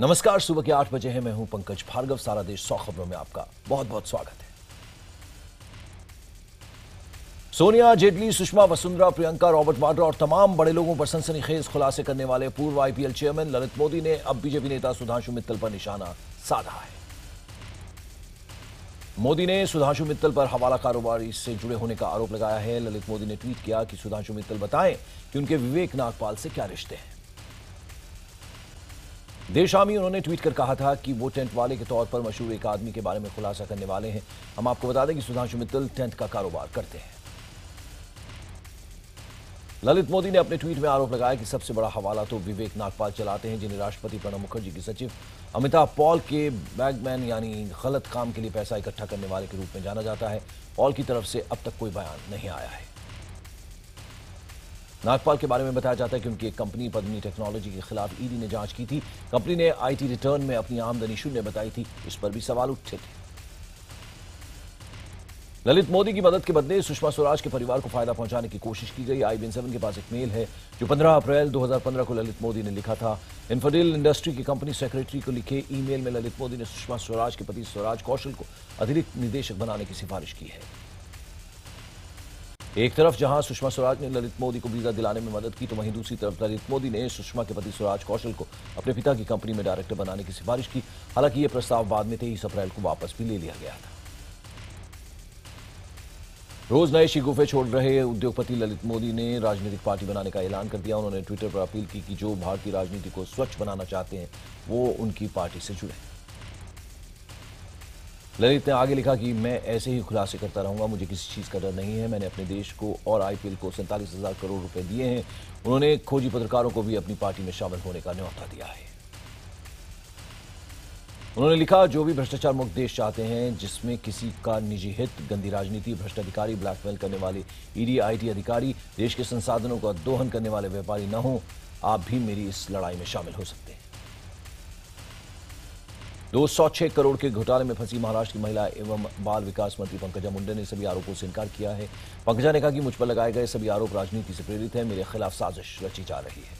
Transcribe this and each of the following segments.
नमस्कार, सुबह के 8 बजे हैं। मैं हूं पंकज भार्गव। सारा देश 100 खबरों में आपका बहुत बहुत स्वागत है। सोनिया, जेटली, सुषमा, वसुंधरा, प्रियंका, रॉबर्ट वाड्रा और तमाम बड़े लोगों पर सनसनीखेज खुलासे करने वाले पूर्व आईपीएल चेयरमैन ललित मोदी ने अब बीजेपी नेता सुधांशु मित्तल पर निशाना साधा है। मोदी ने सुधांशु मित्तल पर हवाला कारोबारी से जुड़े होने का आरोप लगाया है। ललित मोदी ने ट्वीट किया कि सुधांशु मित्तल बताएं कि उनके विवेक नागपाल से क्या रिश्ते हैं। देर शामी उन्होंने ट्वीट कर कहा था कि वो टेंट वाले के तौर पर मशहूर एक आदमी के बारे में खुलासा करने वाले हैं। हम आपको बता दें कि सुधांशु मित्तल टेंट का कारोबार करते हैं। ललित मोदी ने अपने ट्वीट में आरोप लगाया कि सबसे बड़ा हवाला तो विवेक नागपाल चलाते हैं, जिन्हें राष्ट्रपति प्रणब मुखर्जी के सचिव अमिताभ पॉल के बैगमैन यानी गलत काम के लिए पैसा इकट्ठा करने वाले के रूप में जाना जाता है। पॉल की तरफ से अब तक कोई बयान नहीं आया है। नागपाल के बारे में बताया जाता है कि उनकी एक कंपनी पद्मिनी टेक्नोलॉजी के खिलाफ ईडी ने जांच की थी। कंपनी ने आईटी रिटर्न में अपनी आमदनी शून्य बताई थी। इस पर भी सवाल उठे थे। ललित मोदी की मदद के बदले सुषमा स्वराज के परिवार को फायदा पहुंचाने की कोशिश की गई। IBN7 के पास एक मेल है जो 15 अप्रैल 2015 को ललित मोदी ने लिखा था। इन्फोडेल इंडस्ट्री की कंपनी सेक्रेटरी को लिखे ईमेल में ललित मोदी ने सुषमा स्वराज के पति स्वराज कौशल को अतिरिक्त निदेशक बनाने की सिफारिश की है। एक तरफ जहां सुषमा स्वराज ने ललित मोदी को वीजा दिलाने में मदद की, तो वहीं दूसरी तरफ ललित मोदी ने सुषमा के पति स्वराज कौशल को अपने पिता की कंपनी में डायरेक्टर बनाने की सिफारिश की। हालांकि यह प्रस्ताव बाद में 23 अप्रैल को वापस भी ले लिया गया था। रोज नए शिगुफे छोड़ रहे उद्योगपति ललित मोदी ने राजनीतिक पार्टी बनाने का ऐलान कर दिया। उन्होंने ट्विटर पर अपील की कि जो भारतीय राजनीति को स्वच्छ बनाना चाहते हैं वो उनकी पार्टी से जुड़े। ललित ने आगे लिखा कि मैं ऐसे ही खुलासे करता रहूंगा, मुझे किसी चीज का डर नहीं है। मैंने अपने देश को और आईपीएल को 47,000 करोड़ रुपए दिए हैं। उन्होंने खोजी पत्रकारों को भी अपनी पार्टी में शामिल होने का न्योता दिया है। उन्होंने लिखा, जो भी भ्रष्टाचार मुक्त देश चाहते हैं जिसमें किसी का निजी हित, गंदी राजनीति, भ्रष्ट अधिकारी, ब्लैकमेल करने वाले ईडी आईटी अधिकारी, देश के संसाधनों का दोहन करने वाले व्यापारी न हो, आप भी मेरी इस लड़ाई में शामिल हो सकते हैं। 206 करोड़ के घोटाले में फंसी महाराष्ट्र की महिला एवं बाल विकास मंत्री पंकजा मुंडे ने सभी आरोपों से इनकार किया है। पंकजा ने कहा कि मुझ पर लगाए गए सभी आरोप राजनीति से प्रेरित है, मेरे खिलाफ साजिश रची जा रही है।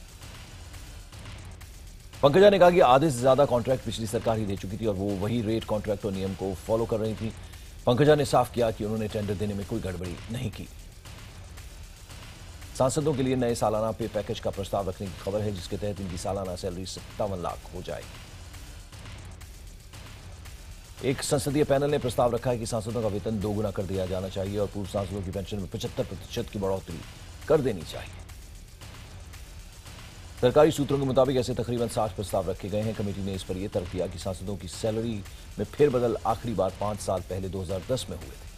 पंकजा ने कहा कि आधे से ज्यादा कॉन्ट्रैक्ट पिछली सरकार ही दे चुकी थी और वो वही रेट, कॉन्ट्रैक्ट और नियम को फॉलो कर रही थी। पंकजा ने साफ किया कि उन्होंने टेंडर देने में कोई गड़बड़ी नहीं की। सांसदों के लिए नए सालाना पे पैकेज का प्रस्ताव रखने की खबर है, जिसके तहत इनकी सालाना सैलरी 57 लाख हो जाएगी। एक संसदीय पैनल ने प्रस्ताव रखा है कि सांसदों का वेतन दोगुना कर दिया जाना चाहिए और पूर्व सांसदों की पेंशन में 75% की बढ़ोतरी कर देनी चाहिए। सरकारी सूत्रों के मुताबिक ऐसे तकरीबन 60 प्रस्ताव रखे गए हैं। कमेटी ने इस पर यह तर्क दिया कि सांसदों की सैलरी में फेरबदल आखिरी बार 5 साल पहले 2010 में हुए थे।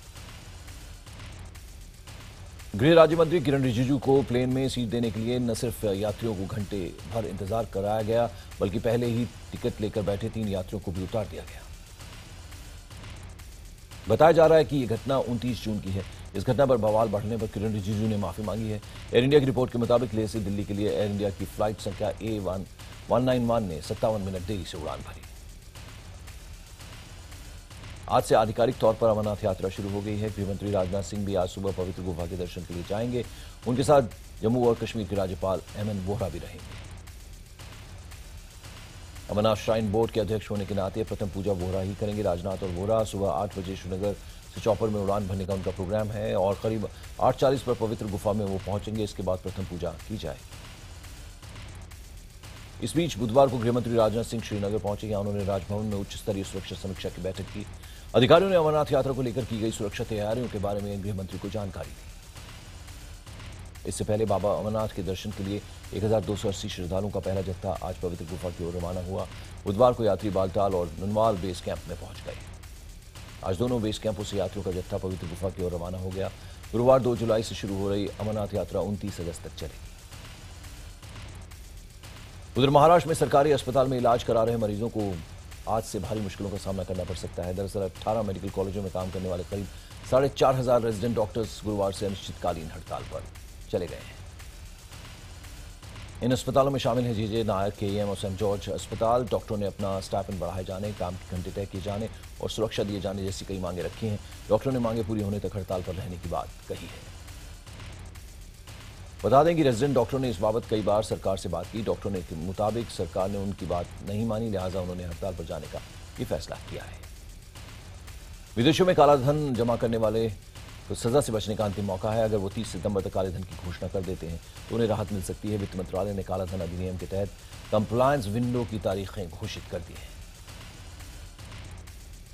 गृह राज्य मंत्री किरण रिजिजू को प्लेन में सीट देने के लिए न सिर्फ यात्रियों को घंटे भर इंतजार कराया गया, बल्कि पहले ही टिकट लेकर बैठे 3 यात्रियों को भी उतार दिया गया। बताया जा रहा है कि यह घटना 29 जून की है। इस घटना पर बवाल बढ़ने पर किरण रिजिजू ने माफी मांगी है। एयर इंडिया की रिपोर्ट के मुताबिक लेह से दिल्ली के लिए एयर इंडिया की फ्लाइट संख्या A191 ने 57 मिनट देरी से उड़ान भरी। आज से आधिकारिक तौर पर अमरनाथ यात्रा शुरू हो गई है। गृहमंत्री राजनाथ सिंह भी आज सुबह पवित्र गुफा के दर्शन के लिए जाएंगे। उनके साथ जम्मू और कश्मीर के राज्यपाल हेमंत वोहरा भी रहेंगे। अमरनाथ श्राइन बोर्ड के अध्यक्ष होने के नाते प्रथम पूजा वोहरा ही करेंगे। राजनाथ और वोहरा सुबह 8 बजे श्रीनगर से चॉपर में उड़ान भरने का उनका प्रोग्राम है और करीब 8:40 पर पवित्र गुफा में वो पहुंचेंगे। इसके बाद प्रथम पूजा की जाएगी। इस बीच बुधवार को गृहमंत्री राजनाथ सिंह श्रीनगर पहुंचे। यहां उन्होंने राजभवन में उच्च स्तरीय सुरक्षा समीक्षा की बैठक की। अधिकारियों ने अमरनाथ यात्रा को लेकर की गई सुरक्षा तैयारियों के बारे में गृहमंत्री को जानकारी दी। इससे पहले बाबा अमरनाथ के दर्शन के लिए 1280 श्रद्धालुओं का पहला जत्था आज पवित्र गुफा की ओर रवाना हुआ। बुधवार को यात्री बालटाल और ननवाल बेस कैंप में पहुंच गए। आज दोनों बेस कैंपों से यात्रियों का जत्था पवित्र गुफा की ओर रवाना हो गया। गुरुवार 2 जुलाई से शुरू हो रही अमरनाथ यात्रा 29 अगस्त तक चलेगी। उधर महाराष्ट्र में सरकारी अस्पताल में इलाज करा रहे मरीजों को आज से भारी मुश्किलों का सामना करना पड़ सकता है। दरअसल 18 मेडिकल कॉलेजों में काम करने वाले करीब 4,500 रेजिडेंट डॉक्टर्स गुरुवार से अनिश्चितकालीन हड़ताल पर चले गए हैं। इन अस्पतालों में शामिल है जेजे नायर, केईएम और सेंट जॉर्ज अस्पताल। डॉक्टरों ने अपना स्टाइपेंड बढ़ाए जाने, काम के घंटे तय किए जाने और सुरक्षा दिए जाने जैसी कई मांगे रखी हैं। डॉक्टरों ने मांगे पूरी होने तक हड़ताल पर रहने की बात कही है। बता दें कि रेजिडेंट डॉक्टरों ने इस बाबत कई बार सरकार से बात की। डॉक्टरों के मुताबिक सरकार ने उनकी बात नहीं मानी, लिहाजा उन्होंने हड़ताल पर जाने का ये फैसला किया है। विदेशों में काला धन जमा करने वाले तो सजा से बचने का अंतिम मौका है। अगर वो 30 सितंबर तक काले धन की घोषणा कर देते हैं तो उन्हें राहत मिल सकती है। वित्त मंत्रालय ने काला धन अधिनियम के तहत कंप्लायंस विंडो की तारीखें घोषित कर दी हैं।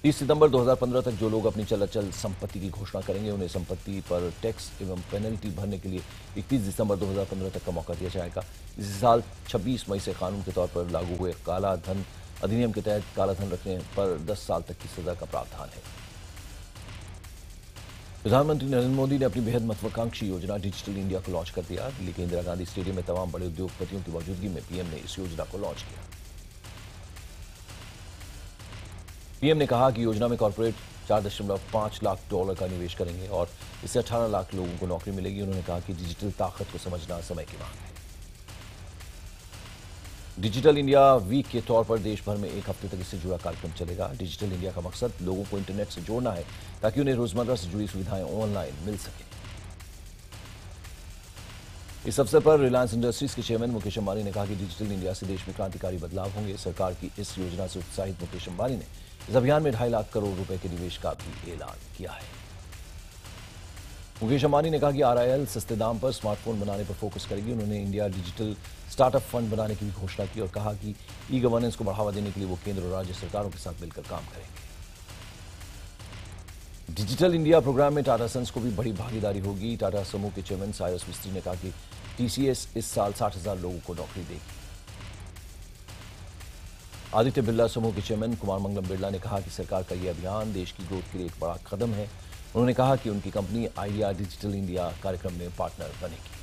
30 सितंबर 2015 तक जो लोग अपनी चल अचल संपत्ति की घोषणा करेंगे उन्हें संपत्ति पर टैक्स एवं पेनल्टी भरने के लिए 31 दिसंबर 2015 तक का मौका दिया जाएगा। इसी साल 26 मई से कानून के तौर पर लागू हुए काला धन अधिनियम के तहत काला धन रखने पर 10 साल तक की सजा का प्रावधान है। प्रधानमंत्री नरेंद्र मोदी ने अपनी बेहद महत्वाकांक्षी योजना डिजिटल इंडिया को लॉन्च कर दिया। दिल्ली के इंदिरा गांधी स्टेडियम में तमाम बड़े उद्योगपतियों की मौजूदगी में पीएम ने इस योजना को लॉन्च किया। पीएम ने कहा कि योजना में कॉर्पोरेट $4.5 लाख का निवेश करेंगे और इससे 18 लाख लोगों को नौकरी मिलेगी। उन्होंने कहा कि डिजिटल ताकत को समझना समय की मांग है। डिजिटल इंडिया वीक के तौर पर देश भर में एक हफ्ते तक इससे जुड़ा कार्यक्रम चलेगा। डिजिटल इंडिया का मकसद लोगों को इंटरनेट से जोड़ना है ताकि उन्हें रोजमर्रा से जुड़ी सुविधाएं ऑनलाइन मिल सके। इस अवसर पर रिलायंस इंडस्ट्रीज के चेयरमैन मुकेश अंबानी ने कहा कि डिजिटल इंडिया से देश में क्रांतिकारी बदलाव होंगे। सरकार की इस योजना से उत्साहित मुकेश अंबानी ने इस अभियान में 2.5 लाख करोड़ रुपए के निवेश का भी ऐलान किया है। मुकेश अंबानी ने कहा कि आरआईएल सस्ते दाम पर स्मार्टफोन बनाने पर फोकस करेगी। उन्होंने इंडिया डिजिटल स्टार्टअप फंड बनाने की भी घोषणा की और कहा कि ई गवर्नेंस को बढ़ावा देने के लिए वो केंद्र और राज्य सरकारों के साथ मिलकर काम करेंगे। डिजिटल इंडिया प्रोग्राम में टाटा सन्स को भी बड़ी भागीदारी होगी। टाटा समूह के चेयरमैन साइरस मिस्त्री ने कहा कि टीसीएस इस साल 60,000 लोगों को नौकरी देगी। आदित्य बिरला समूह के चेयरमैन कुमार मंगलम बिरला ने कहा कि सरकार का यह अभियान देश की ग्रोथ के लिए एक बड़ा कदम है। उन्होंने कहा कि उनकी कंपनी आइडिया डिजिटल इंडिया कार्यक्रम में पार्टनर बनेगी।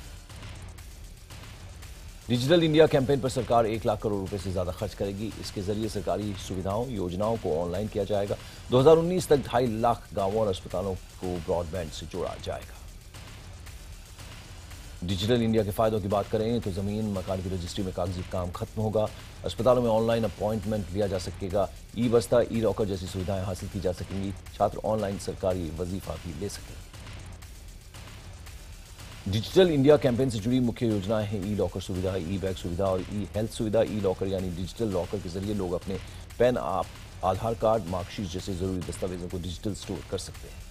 डिजिटल इंडिया कैंपेन पर सरकार 1 लाख करोड़ रुपए से ज्यादा खर्च करेगी। इसके जरिए सरकारी सुविधाओं योजनाओं को ऑनलाइन किया जाएगा। 2019 तक 2.5 लाख गांवों और अस्पतालों को ब्रॉडबैंड से जोड़ा जाएगा। डिजिटल इंडिया के फायदों की बात करें तो जमीन मकान की रजिस्ट्री में कागजी काम खत्म होगा। अस्पतालों में ऑनलाइन अपॉइंटमेंट लिया जा सकेगा। ई बस्ता ई लॉकर जैसी सुविधाएं हासिल की जा सकेंगी। छात्र ऑनलाइन सरकारी वजीफा भी ले सकेंगे। डिजिटल इंडिया कैंपेन से जुड़ी मुख्य योजनाएं हैं ई लॉकर सुविधा, ई बैग सुविधा और ई हेल्थ सुविधा। ई लॉकर यानी डिजिटल लॉकर के जरिए लोग अपने पैन, आधार कार्ड, मार्कशीट जैसे जरूरी दस्तावेजों को डिजिटल स्टोर कर सकते हैं।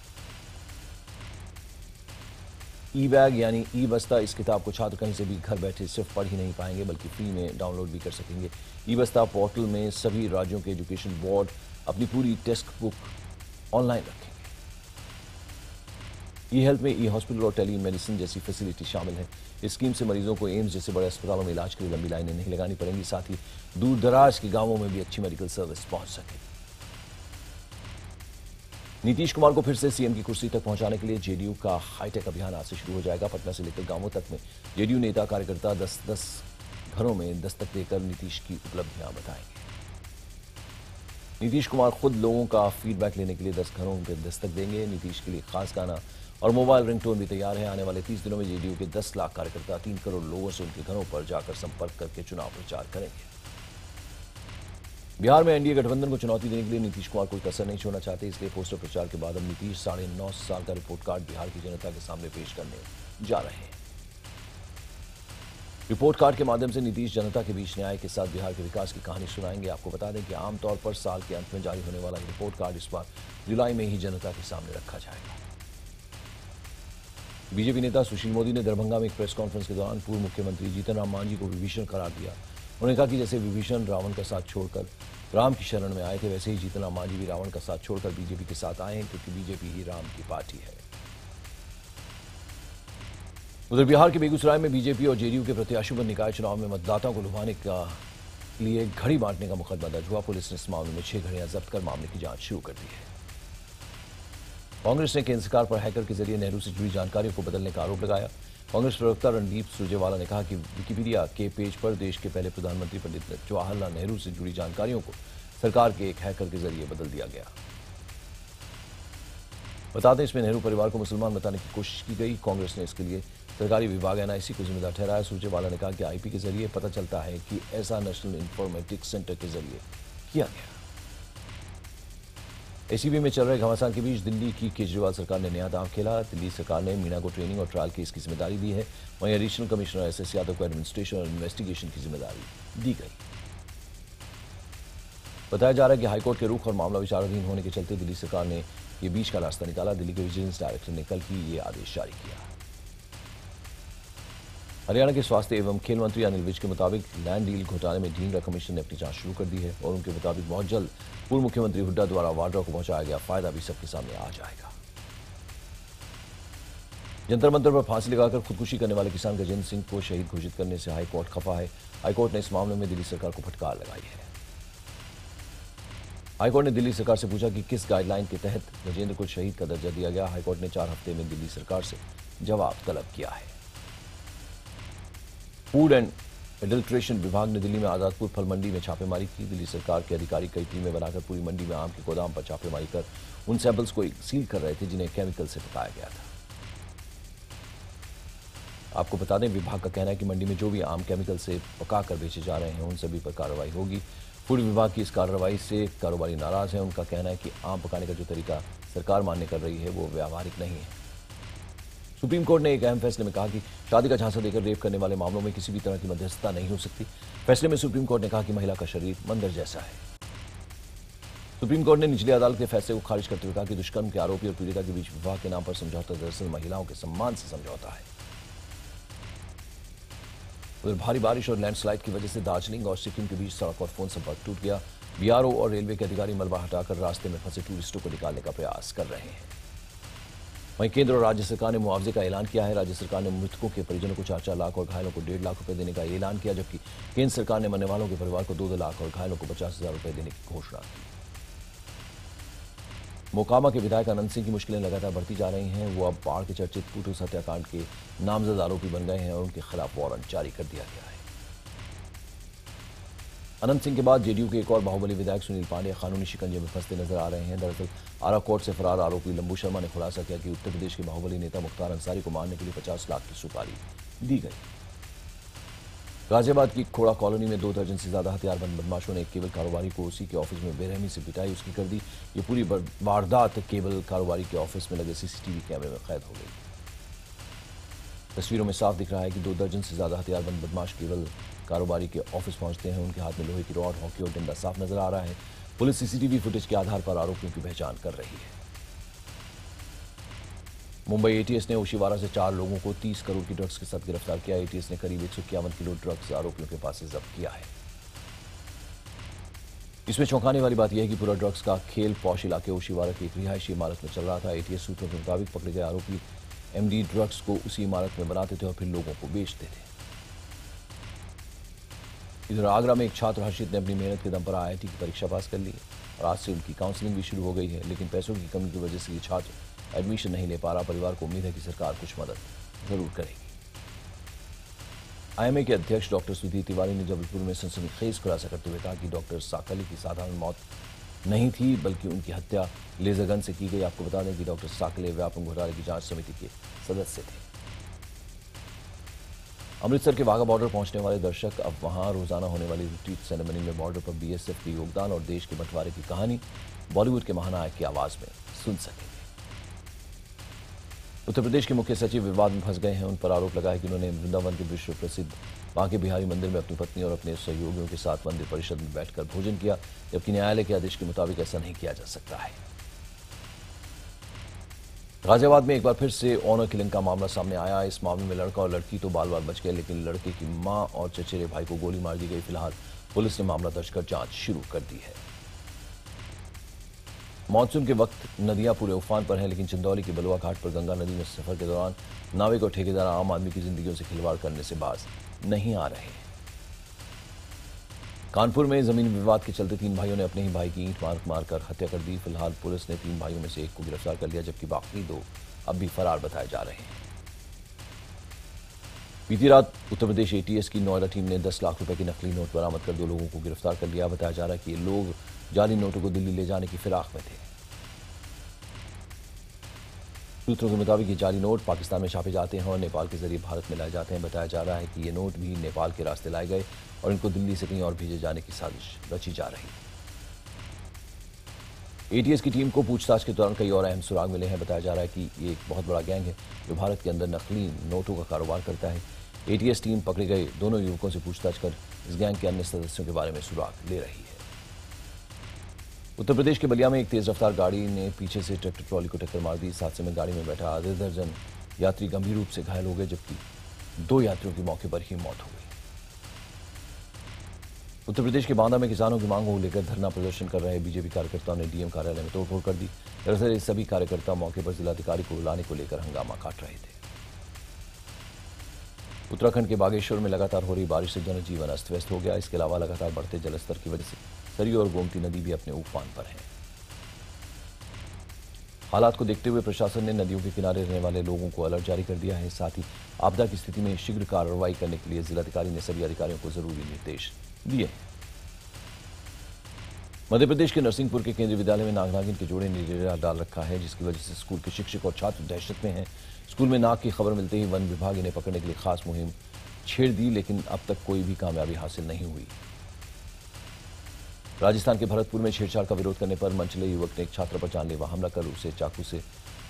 ई बैग यानी ई बस्ता, इस किताब को छात्र कहीं से भी घर बैठे सिर्फ पढ़ ही नहीं पाएंगे बल्कि फ्री में डाउनलोड भी कर सकेंगे। ई बस्ता पोर्टल में सभी राज्यों के एजुकेशन बोर्ड अपनी पूरी टेक्स्ट बुक ऑनलाइन रखेंगे। ई हेल्थ में ई हॉस्पिटल और टेली मेडिसिन जैसी फैसिलिटी शामिल है। इस स्कीम से मरीजों को एम्स जैसे बड़े अस्पतालों में इलाज के लिए लंबी लाइनें नहीं लगानी पड़ेंगी। साथ ही दूर दराज के गांवों में भी अच्छी मेडिकल सर्विस पहुंच सकेगी। नीतीश कुमार को फिर से सीएम की कुर्सी तक पहुंचाने के लिए जेडीयू का हाईटेक अभियान आज से शुरू हो जाएगा। पटना से लेकर गांवों तक में जेडीयू नेता कार्यकर्ता 10-10 घरों में दस्तक देकर नीतीश की उपलब्धियां बताएंगे। नीतीश कुमार खुद लोगों का फीडबैक लेने के लिए 10 घरों पर दस्तक देंगे। नीतीश के लिए खास गाना और मोबाइल रिंगटोन भी तैयार है। आने वाले 30 दिनों में जेडीयू के 10 लाख कार्यकर्ता 3 करोड़ लोगों से उनके घरों पर जाकर संपर्क करके चुनाव प्रचार करेंगे। बिहार में एनडीए गठबंधन को चुनौती देने के लिए नीतीश कुमार कोई कसर नहीं छोड़ना चाहते, इसलिए पोस्टर प्रचार के बाद अब नीतीश 9.5 साल का रिपोर्ट कार्ड बिहार की जनता के सामने पेश करने जा रहे हैं। रिपोर्ट कार्ड के माध्यम से नीतीश जनता के बीच न्याय के साथ बिहार के विकास की कहानी सुनाएंगे। आपको बता दें कि आमतौर पर साल के अंत में जारी होने वाला रिपोर्ट कार्ड इस बार जुलाई में ही जनता के सामने रखा जाएगा। बीजेपी नेता सुशील मोदी ने दरभंगा में एक प्रेस कॉन्फ्रेंस के दौरान पूर्व मुख्यमंत्री जीतन राम मांझी को विभीषण करार दिया। उन्होंने कहा कि जैसे विभीषण रावण का साथ छोड़कर राम की शरण में आए थे, वैसे ही जीतन राम मांझी भी रावण का साथ छोड़कर बीजेपी के साथ आए हैं, क्योंकि बीजेपी ही राम की पार्टी है। उधर बिहार के बेगूसराय में बीजेपी और जेडीयू के प्रत्याशियों पर निकाय चुनाव में मतदाताओं को लुभाने का लिए घड़ी बांटने का मुकदमा दर्ज हुआ। पुलिस ने इस मामले में 6 घड़ियां जब्त कर मामले की जांच शुरू कर दी है। कांग्रेस ने केंद्र सरकार पर हैकर के जरिए नेहरू से जुड़ी जानकारियों को बदलने का आरोप लगाया। कांग्रेस प्रवक्ता रणदीप सुरजेवाला ने कहा कि विकिपीडिया के पेज पर देश के पहले प्रधानमंत्री पंडित जवाहरलाल नेहरू से जुड़ी जानकारियों को सरकार के एक हैकर के जरिए बदल दिया गया। बता दें, इसमें नेहरू परिवार को मुसलमान बताने की कोशिश की गई। कांग्रेस ने इसके लिए सरकारी विभाग एनआईसी को जिम्मेदार ठहराया। सुरजेवाला ने कहा कि आईपी के जरिए पता चलता है कि ऐसा नेशनल इंफॉर्मेटिक्स सेंटर के जरिए किया गया। एसीबी में चल रहे घमासान के बीच दिल्ली की केजरीवाल सरकार ने नया दांव खेला। दिल्ली सरकार ने मीणा को ट्रेनिंग और ट्रायल केस की जिम्मेदारी दी है। वहीं एडिशनल कमिश्नर एसएस यादव को एडमिनिस्ट्रेशन और इन्वेस्टिगेशन की जिम्मेदारी दी गई। बताया जा रहा है कि हाईकोर्ट के रुख और मामला विचाराधीन होने के चलते दिल्ली सरकार ने ये बीच का रास्ता निकाला। दिल्ली के विजिलेंस डायरेक्टर ने कल ही ये आदेश जारी किया। हरियाणा के स्वास्थ्य एवं खेल मंत्री अनिल विज के मुताबिक लैंड डील घोटाले में ढींगरा कमीशन ने अपनी जांच शुरू कर दी है और उनके मुताबिक बहुत जल्द पूर्व मुख्यमंत्री हुड्डा द्वारा वाड्रा को पहुंचाया गया फायदा भी सबके सामने आ जाएगा। जंतर मंतर पर फांसी लगाकर खुदकुशी करने वाले किसान गजेंद्र सिंह को शहीद घोषित करने से हाईकोर्ट खफा है। हाईकोर्ट ने इस मामले में दिल्ली सरकार को फटकार लगाई है। हाईकोर्ट ने दिल्ली सरकार से पूछा कि किस गाइडलाइन के तहत गजेंद्र को शहीद का दर्जा दिया गया। हाईकोर्ट ने 4 हफ्ते में दिल्ली सरकार से जवाब तलब किया है। फूड एंड एडल्ट्रेशन विभाग ने दिल्ली में आजादपुर फल मंडी में छापेमारी की। दिल्ली सरकार के अधिकारी कई टीमें बनाकर पूरी मंडी में आम के गोदाम पर छापेमारी कर उन सैंपल्स को सील कर रहे थे जिन्हें केमिकल से पकाया गया था। आपको बता दें, विभाग का कहना है कि मंडी में जो भी आम केमिकल से पकाकर बेचे जा रहे हैं उन सभी पर कार्रवाई होगी। फूड विभाग की इस कार्रवाई से कारोबारी नाराज हैं। उनका कहना है कि आम पकाने का जो तरीका सरकार मान्य कर रही है वो व्यावहारिक नहीं है। सुप्रीम कोर्ट ने एक अहम फैसले में कहा कि शादी का झांसा देकर रेप करने वाले मामलों में किसी भी तरह की मध्यस्थता नहीं हो सकती। फैसले में सुप्रीम कोर्ट ने कहा कि महिला का शरीर मंदिर जैसा है। सुप्रीम कोर्ट ने निचली अदालत के फैसले को खारिज करते हुए कहा कि दुष्कर्म के आरोपी और पीड़िता के बीच विवाह के नाम पर समझौता दरअसल महिलाओं के सम्मान से समझौता है। उधर भारी बारिश और लैंडस्लाइड की वजह से दार्जिलिंग और सिक्किम के बीच सड़क और फोन संपर्क टूट गया। बीआरओ और रेलवे के अधिकारी मलबा हटाकर रास्ते में फंसे टूरिस्टों को निकालने का प्रयास कर रहे हैं। वहीं केंद्र और राज्य सरकार ने मुआवजे का ऐलान किया है। राज्य सरकार ने मृतकों के परिजनों को 4-4 लाख और घायलों को 1.5 लाख रुपए देने का ऐलान किया, जबकि केंद्र सरकार ने मरने वालों के परिवार को 2-2 लाख और घायलों को 50,000 रुपए देने की घोषणा की। मोकामा के विधायक अनंत सिंह की मुश्किलें लगातार बढ़ती जा रही हैं। वो अब बाढ़ के चर्चित पुटूस हत्याकांड के नामजद आरोपी बन गए हैं और उनके खिलाफ वारंट जारी कर दिया गया है। अनंत सिंह के बाद जेडीयू के एक और बाहुबली विधायक सुनील पांडे कानूनी शिकंजे में फंसते नजर आ रहे हैं। दरअसल आरा कोर्ट से फरार आरोपी लंबू शर्मा ने खुलासा किया कि उत्तर प्रदेश के बाहुबली नेता मुख्तार अंसारी को मारने के लिए 50 लाख की सुपारी दी गई। गाजियाबाद की खोड़ा कॉलोनी में 2 दर्जन से ज्यादा हथियारबंद बदमाशों ने एक केबल कारोबारी को उसी के ऑफिस में बेरहमी से पिटाई उसकी कर दी। ये पूरी वारदात केबल कारोबारी के ऑफिस में लगे सीसीटीवी कैमरे में कैद हो गई। तस्वीरों में साफ दिख रहा है कि 2 दर्जन से ज्यादा हथियारबंद बदमाश केबल कारोबारी के ऑफिस पहुंचते हैं। उनके हाथ में लोहे की रॉड, हॉकी और डंडा साफ नजर आ रहा है। पुलिस सीसीटीवी फुटेज के आधार पर आरोपियों की पहचान कर रही है। मुंबई एटीएस ने ओशिवारा से 4 लोगों को 30 करोड़ की ड्रग्स के साथ गिरफ्तार किया। एटीएस ने करीब 151 किलो ड्रग्स आरोपियों के पास से जब्त किया है। इसमें चौंकाने वाली बात यह है कि पूरा ड्रग्स का खेल पौश इलाके ओशिवारा की एक रिहायशी इमारत में चल रहा था। एटीएस सूत्रों के मुताबिक पकड़े गए आरोपी एमडी ड्रग्स को उसी इमारत में बनाते थे और फिर लोगों को बेचते थे। इधर आगरा में एक छात्र हर्षित ने अपनी मेहनत के दम पर आईआईटी की परीक्षा पास कर ली और आज से उनकी काउंसलिंग भी शुरू हो गई है, लेकिन पैसों की कमी की वजह से ये छात्र एडमिशन नहीं ले पा रहा। परिवार को उम्मीद है कि सरकार कुछ मदद जरूर करेगी। आईएमए के अध्यक्ष डॉक्टर सुधीर तिवारी ने जबलपुर में सनसनीखेज खुलासा करते हुए कहा कि डॉक्टर साकले की साधारण मौत नहीं थी बल्कि उनकी हत्या लेजर गन से की गई। आपको बता दें कि डॉक्टर साकले व्यापम घोटाले की जांच समिति के सदस्य थे। अमृतसर के वाघा बॉर्डर पहुंचने वाले दर्शक अब वहां रोजाना होने वाली रिट्रीट सेरेमनी में बॉर्डर पर बीएसएफ के योगदान और देश के बंटवारे की कहानी बॉलीवुड के महानायक की आवाज में सुन सकेंगे। उत्तर प्रदेश के मुख्य सचिव विवाद में फंस गए हैं। उन पर आरोप लगा है कि उन्होंने वृंदावन के विश्व प्रसिद्ध बांके बिहारी मंदिर में अपनी पत्नी और अपने सहयोगियों के साथ मंदिर परिषद में बैठकर भोजन किया, जबकि न्यायालय के आदेश के मुताबिक ऐसा नहीं किया जा सकता है। गाजियाबाद में एक बार फिर से ऑनर किलिंग का मामला सामने आया। इस मामले में लड़का और लड़की तो बाल बाल बच गए, लेकिन लड़के की मां और चचेरे भाई को गोली मार दी गई। फिलहाल पुलिस ने मामला दर्ज कर जांच शुरू कर दी है। मानसून के वक्त नदियां पूरे उफान पर हैं, लेकिन चंदौली के बलुआ घाट पर गंगा नदी में सफर के दौरान नाविक और ठेकेदार आम आदमी की जिंदगियों से खिलवाड़ करने से बाज नहीं आ रहे हैं। कानपुर में जमीन विवाद के चलते 3 भाइयों ने अपने ही भाई की ईंट मारकर हत्या कर दी। फिलहाल पुलिस ने 3 भाइयों में से एक को गिरफ्तार कर लिया, जबकि बाकी 2 अब भी फरार बताए जा रहे हैं। बीती रात उत्तर प्रदेश एटीएस की नोएडा टीम ने 10 लाख रुपए के नकली नोट बरामद कर 2 लोगों को गिरफ्तार कर लिया। बताया जा रहा है कि ये लोग जाली नोटों को दिल्ली ले जाने की फिराक में थे। सूत्रों के मुताबिक ये जाली नोट पाकिस्तान में छापे जाते हैं और नेपाल के जरिए भारत में लाए जाते हैं। बताया जा रहा है कि ये नोट भी नेपाल के रास्ते लाए गए और इनको दिल्ली से कहीं और भेजे जाने की साजिश रची जा रही है। एटीएस की टीम को पूछताछ के दौरान कई और अहम सुराग मिले हैं। बताया जा रहा है कि ये एक बहुत बड़ा गैंग है जो भारत के अंदर नकली नोटों का कारोबार करता है। एटीएस टीम पकड़े गए दोनों युवकों से पूछताछ कर इस गैंग के अन्य सदस्यों के बारे में सुराग ले रही है। उत्तर प्रदेश के बलिया में एक तेज रफ्तार गाड़ी ने पीछे से ट्रैक्टर ट्रॉली को टक्कर मार दी। इस हादसे में गाड़ी में बैठा आधे दर्जन यात्री गंभीर रूप से घायल हो गए, जबकि 2 यात्रियों की मौके पर ही मौत हो गई। उत्तर प्रदेश के बांदा में किसानों की मांगों को लेकर धरना प्रदर्शन कर रहे बीजेपी कार्यकर्ताओं ने डीएम कार्यालय में तोड़फोड़ कर दी। दरअसल ये सभी कार्यकर्ता मौके पर जिलाधिकारी को बुलाने को लेकर हंगामा काट रहे थे। उत्तराखंड के बागेश्वर में लगातार हो रही बारिश से जनजीवन अस्त व्यस्त हो गया। इसके अलावा लगातार बढ़ते जलस्तर की वजह से सरयू और गोमती नदी भी अपने उफान पर है। हालात को देखते हुए प्रशासन ने नदियों के किनारे रहने वाले लोगों को अलर्ट जारी कर दिया है। साथ ही आपदा की स्थिति में शीघ्र कार्रवाई करने के लिए जिलाधिकारी ने सभी अधिकारियों को जरूरी निर्देश दिए। मध्य प्रदेश के नरसिंहपुर के केंद्रीय विद्यालय में नाग नागिन के जोड़े ने डेरा डाल रखा है, जिसकी वजह से स्कूल के शिक्षक और छात्र दहशत में हैं। स्कूल में नाग की खबर मिलते ही वन विभाग इन्हें पकड़ने के लिए खास मुहिम छेड़ दी, लेकिन अब तक कोई भी कामयाबी हासिल नहीं हुई। राजस्थान के भरतपुर में छेड़छाड़ का विरोध करने पर मनचले युवक ने एक छात्र पर जानलेवा हमला कर उसे चाकू से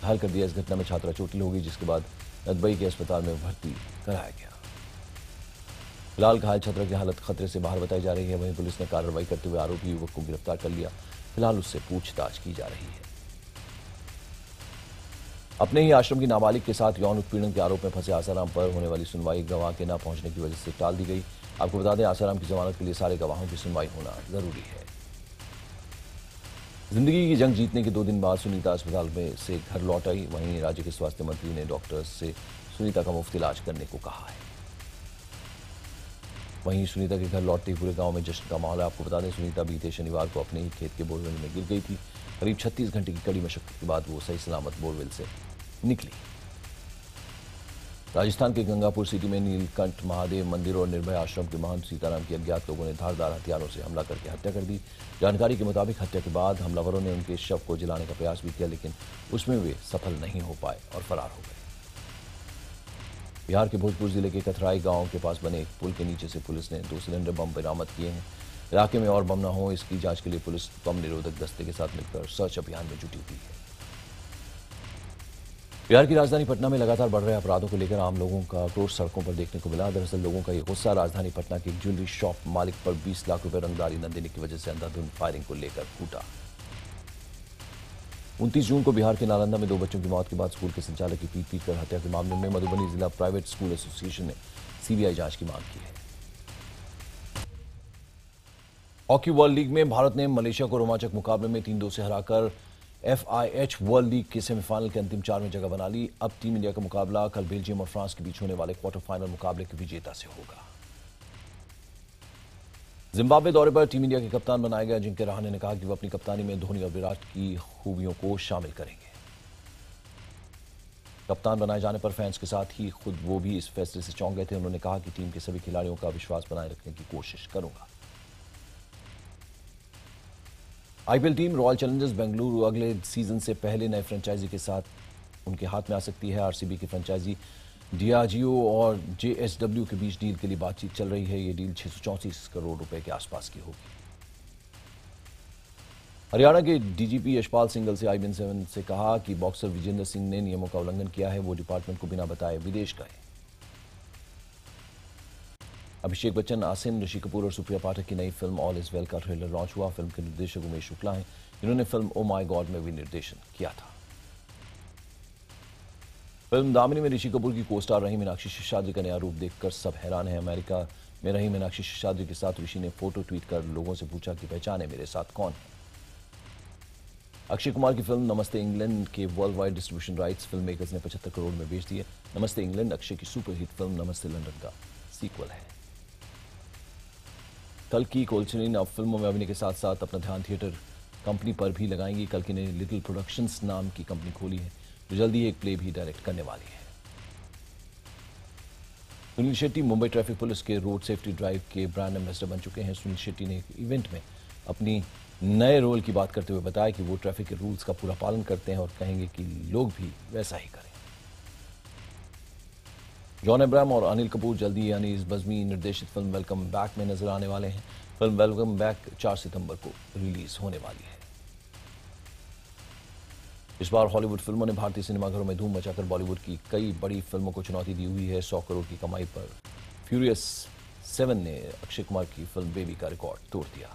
घायल कर दिया। इस घटना में छात्रा चोटिल हो गई, जिसके बाद नदबई के अस्पताल में भर्ती कराया गया। फिलहाल घायल छात्रा की हालत खतरे से बाहर बताई जा रही है। वहीं पुलिस ने कार्रवाई करते हुए आरोपी युवक को गिरफ्तार कर लिया। फिलहाल उससे पूछताछ की जा रही है। अपने ही आश्रम की नाबालिग के साथ यौन उत्पीड़न के आरोप में फंसे आसाराम पर होने वाली सुनवाई गवाह के न पहुंचने की वजह से टाल दी गई। आपको बता दें, आसाराम की जमानत के लिए सारे गवाहों की सुनवाई होना जरूरी है। जिंदगी की जंग जीतने के 2 दिन बाद सुनीता अस्पताल में से घर लौट आई। वहीं राज्य के स्वास्थ्य मंत्री ने डॉक्टर्स से सुनीता का मुफ्त इलाज करने को कहा है। वहीं सुनीता के घर लौटते ही पूरे गांव में जश्न का माहौल है। आपको बता दें, सुनीता बीते शनिवार को अपने ही खेत के बोरवेल में गिर गई थी। करीब 36 घंटे की कड़ी मशक्कत के बाद वो सही सलामत बोरवेल से निकली। राजस्थान के गंगापुर सिटी में नीलकंठ महादेव मंदिर और निर्भय आश्रम के महंत सीताराम की अज्ञात लोगों ने धारदार हथियारों से हमला करके हत्या कर दी। जानकारी के मुताबिक हत्या के बाद हमलावरों ने उनके शव को जलाने का प्रयास भी किया, लेकिन उसमें वे सफल नहीं हो पाए और फरार हो गए। बिहार के भोजपुर जिले के कथराई गांव के पास बने एक पुल के नीचे से पुलिस ने 2 सिलेंडर बम बरामद किए हैं। इलाके में और बम न हो, इसकी जांच के लिए पुलिस बम निरोधक दस्ते के साथ मिलकर सर्च अभियान में जुटी हुई है। बिहार की राजधानी पटना में लगातार बढ़ रहे अपराधों को लेकर आम लोगों का आक्रोश सड़कों पर देखने को मिला। दरअसल लोगों का ये गुस्सा राजधानी पटना के एक ज्वेलरी शॉप मालिक पर 20 लाख रुपए रंगदारी न देने की वजह से अंधाधुंध फायरिंग को लेकर फूटा। 29 जून को बिहार के नालंदा में 2 बच्चों की मौत के बाद स्कूल के संचालक की पीट कर हत्या के मामले में मधुबनी जिला प्राइवेट स्कूल एसोसिएशन ने सीबीआई जांच की मांग की है। हॉकी वर्ल्ड लीग में भारत ने मलेशिया को रोमांचक मुकाबले में 3-2 से हराकर FIH वर्ल्ड लीग के सेमीफाइनल के अंतिम 4 में जगह बना ली। अब टीम इंडिया का मुकाबला कल बेल्जियम और फ्रांस के बीच होने वाले क्वार्टर फाइनल मुकाबले के विजेता से होगा। जिम्बाब्वे दौरे पर टीम इंडिया के कप्तान बनाए गए अजिंक्य रहाणे ने कहा कि वो अपनी कप्तानी में धोनी और विराट की खूबियों को शामिल करेंगे। कप्तान बनाए जाने पर फैंस के साथ ही खुद वो भी इस फैसले से चौंक गए थे। उन्होंने कहा कि टीम के सभी खिलाड़ियों का विश्वास बनाए रखने की कोशिश करूंगा। IPL team royal Challengers Bengaluru अगले सीजन से पहले नए फ्रेंचाइजी के साथ उनके हाथ में आ सकती है। आरसीबी की फ्रेंचाइजी डियाजियो और जेएसडब्ल्यू के बीच डील के लिए बातचीत चल रही है। ये डील 634 करोड़ रुपए के आसपास की होगी। हरियाणा के डीजीपी यशपाल सिंघल से IBN7 से कहा कि बॉक्सर विजेंद्र सिंह ने नियमों का उल्लंघन किया है। वो डिपार्टमेंट को बिना बताए विदेश गए। अभिषेक बच्चन, आसिम, ऋषि कपूर और सुप्रिया पाठक की नई फिल्म ऑल इज वेल का ट्रेलर लॉन्च हुआ। फिल्म के निर्देशक उमेश शुक्ला हैं, जिन्होंने फिल्म ओ माय गॉड में भी निर्देशन किया था। फिल्म दामिनी में ऋषि कपूर की को-स्टार रही मीनाक्षी शेषाद्री का नया रूप देखकर सब हैरान हैं। अमेरिका में रही मीनाक्षी शेषाद्री के साथ ऋषि ने फोटो ट्वीट कर लोगों से पूछा कि पहचाने मेरे साथ कौन है। अक्षय कुमार की फिल्म नमस्ते इंग्लैंड के world wide distribution rights film makers ने 75 करोड़ में बेच दिए। नमस्ते इंग्लैंड अक्षय की सुपरहिट फिल्म नमस्ते लंदन का सीक्वल है। कल्कि कोलचनी अब फिल्मों में अभिनय के साथ साथ अपना ध्यान थिएटर कंपनी पर भी लगाएंगी। कल्कि ने लिटिल प्रोडक्शंस नाम की कंपनी खोली है, जो जल्दी एक प्ले भी डायरेक्ट करने वाली है। सुनील शेट्टी मुंबई ट्रैफिक पुलिस के रोड सेफ्टी ड्राइव के ब्रांड एम्बेसडर बन चुके हैं। सुनील शेट्टी ने एक इवेंट में अपनी नए रोल की बात करते हुए बताया कि वो ट्रैफिक के रूल्स का पूरा पालन करते हैं और कहेंगे कि लोग भी वैसा ही करें। जॉन अब्राहम और अनिल कपूर जल्दी यानी इस बज़मी निर्देशित फिल्म वेलकम बैक में नजर आने वाले हैं। फिल्म वेलकम बैक 4 सितंबर को रिलीज होने वाली है। इस बार हॉलीवुड फिल्मों ने भारतीय सिनेमाघरों में धूम मचाकर बॉलीवुड की कई बड़ी फिल्मों को चुनौती दी हुई है। 100 करोड़ की कमाई पर फ्यूरियस 7 ने अक्षय कुमार की फिल्म बेबी का रिकॉर्ड तोड़ दिया।